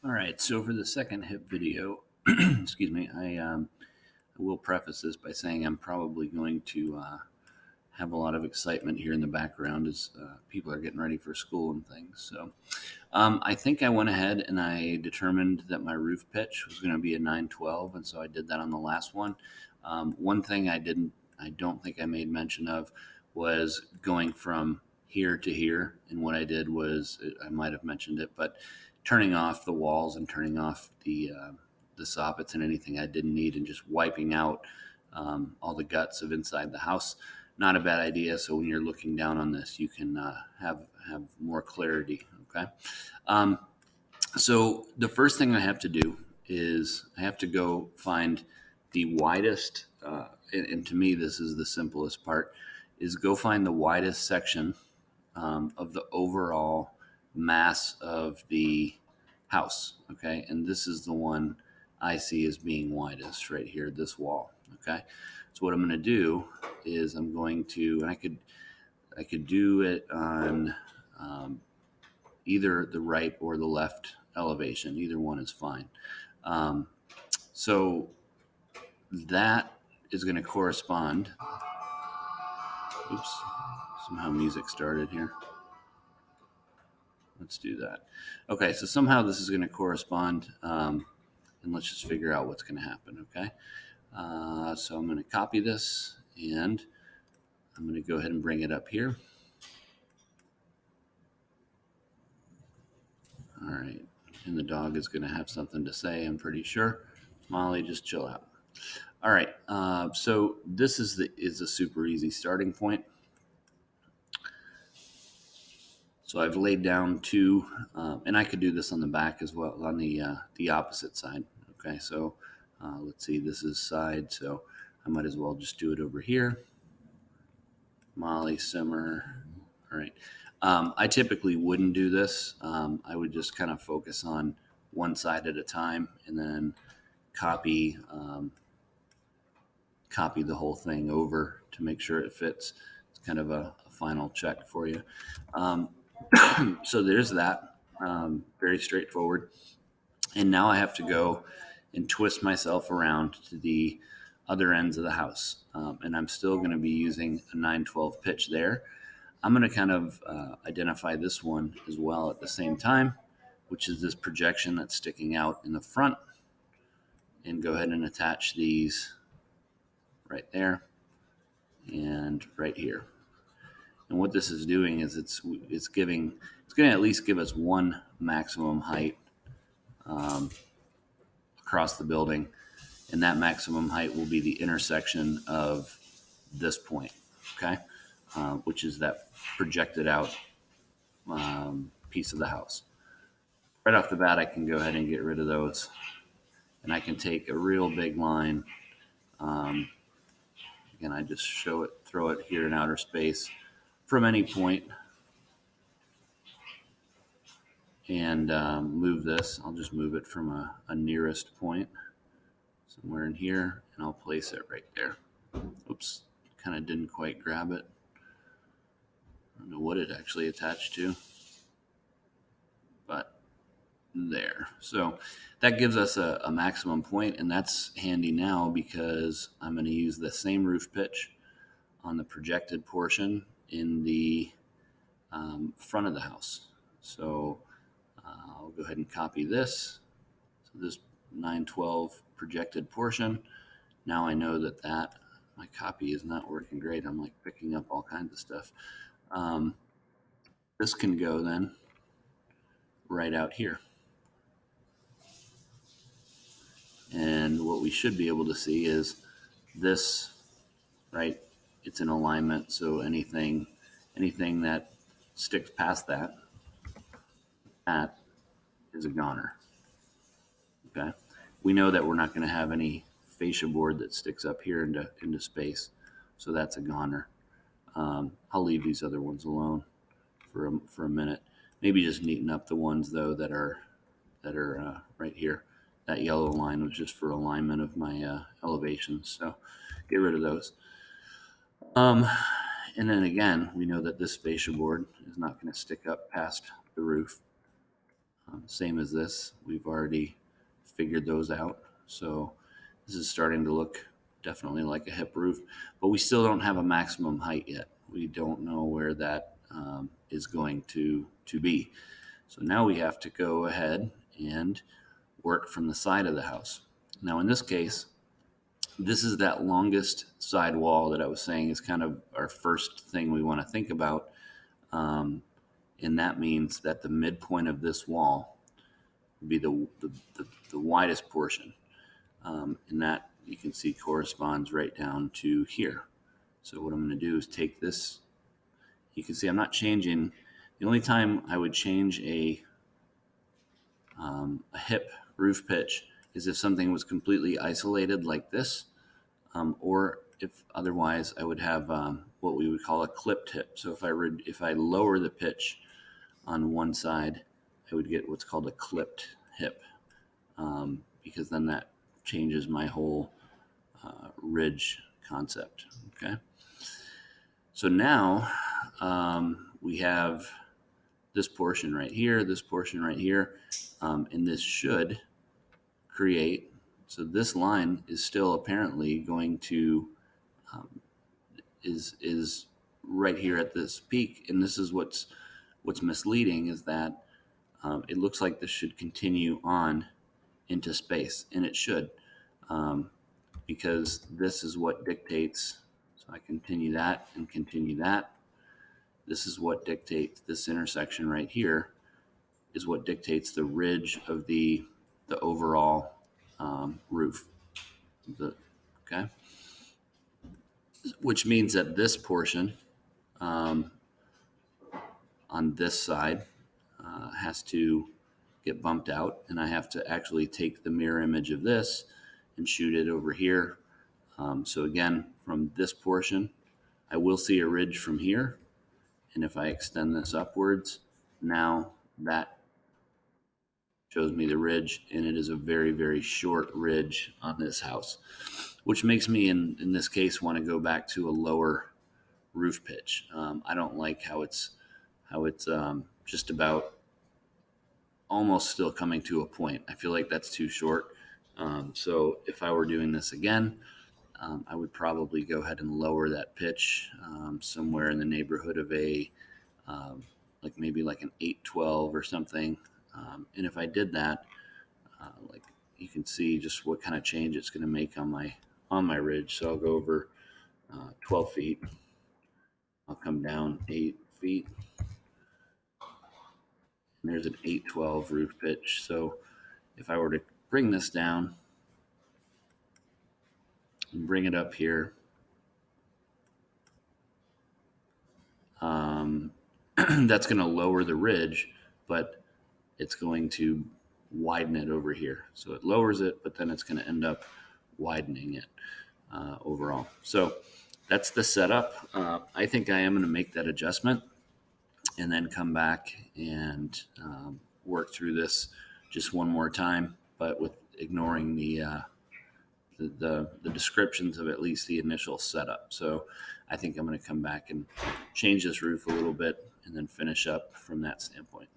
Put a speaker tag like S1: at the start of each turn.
S1: All right, so for the second hip video, excuse me, I will preface this by saying I'm probably going to have a lot of excitement here in the background as people are getting ready for school and things. So I think I went ahead and I determined that my roof pitch was going to be a 912, and so I did that on the last one. One thing I don't think I made mention of was going from here to here, and what I did was I might have mentioned it, but turning off the walls and turning off the soffits and anything I didn't need, and just wiping out all the guts of inside the house. Not a bad idea. So when you're looking down on this, you can have more clarity. Okay. Um, so the first thing I have to do is I have to go find the widest, and to me this is the simplest part, is go find the widest section of the overall mass of the house. Okay, and this is the one I see as being widest right here, this wall. Okay, so what I'm going to do is I'm going to, and I could do it on either the right or the left elevation. Either one is fine. Um, so that is going to correspond. Oops, somehow music started here. Let's do that. Okay, so somehow this is going to correspond, and let's just figure out what's going to happen, okay? So I'm going to copy this, and I'm going to go ahead and bring it up here. All right, and the dog is going to have something to say, I'm pretty sure. Molly, just chill out. All right, so this is a super easy starting point. So I've laid down two, and I could do this on the back as well, on the opposite side. Okay, so let's see, this is side, so I might as well just do it over here. Molly, simmer. All right. I typically wouldn't do this. I would just kind of focus on one side at a time and then copy the whole thing over to make sure it fits. It's kind of a final check for you. So there's that. Very straightforward. And now I have to go and twist myself around to the other ends of the house. And I'm still going to be using a 912 pitch there. I'm going to kind of identify this one as well at the same time, which is this projection that's sticking out in the front. And go ahead and attach these right there and right here. And what this is doing is it's going to at least give us one maximum height across the building, and that maximum height will be the intersection of this point, okay, which is that projected out piece of the house. Right off the bat, I can go ahead and get rid of those, and I can take a real big line. Again, I just throw it here in outer space from any point, and move this. I'll just move it from a nearest point somewhere in here, and I'll place it right there. Oops, kind of didn't quite grab it. I don't know what it actually attached to, but there. So that gives us a maximum point, and that's handy now because I'm going to use the same roof pitch on the projected portion in the front of the house. So I'll go ahead and copy this. So this 912 projected portion. Now I know that my copy is not working great. I'm like picking up all kinds of stuff. This can go then right out here. And what we should be able to see is this, right? It's in alignment. So anything that sticks past that is a goner. Okay. We know that we're not going to have any fascia board that sticks up here into space. So that's a goner. I'll leave these other ones alone for a minute. Maybe just neaten up the ones though that are right here. That yellow line was just for alignment of my elevations. So get rid of those. And then again, we know that this fascia board is not going to stick up past the roof. Same as this, we've already figured those out. So this is starting to look definitely like a hip roof, but we still don't have a maximum height yet. We don't know where that is going to be. So now we have to go ahead and work from the side of the house. Now in this case, this is that longest side wall that I was saying is kind of our first thing we want to think about. Um, and that means that the midpoint of this wall would be the widest portion. And that you can see corresponds right down to here. So what I'm going to do is take this. You can see I'm not changing. The only time I would change a hip roof pitch is if something was completely isolated like this, or if otherwise I would have what we would call a clipped hip. So if I lower the pitch on one side, I would get what's called a clipped hip, because then that changes my whole ridge concept. Okay. So now we have this portion right here, this portion right here, and this should create. So this line is still apparently going to is right here at this peak, and this is what's misleading is that it looks like this should continue on into space, and it should, because this is what dictates. So I continue that and continue that. This is what dictates this intersection right here is what dictates the ridge of the overall roof. Okay, which means that this portion on this side has to get bumped out, and I have to actually take the mirror image of this and shoot it over here. So again, from this portion, I will see a ridge from here, and if I extend this upwards, now that shows me the ridge, and it is a very, very short ridge on this house, which makes me, in this case, want to go back to a lower roof pitch. I don't like how it's just about almost still coming to a point. I feel like that's too short. So if I were doing this again, I would probably go ahead and lower that pitch somewhere in the neighborhood of a like maybe like an 812 or something. And if I did that, like you can see just what kind of change it's going to make on my ridge. So I'll go over 12 feet. I'll come down 8 feet. And there's an 812 roof pitch. So if I were to bring this down and bring it up here, that's going to lower the ridge, but it's going to widen it over here. So it lowers it, but then it's going to end up widening it overall. So that's the setup. I think I am going to make that adjustment and then come back and work through this just one more time, but with ignoring the descriptions of at least the initial setup. So I think I'm going to come back and change this roof a little bit and then finish up from that standpoint.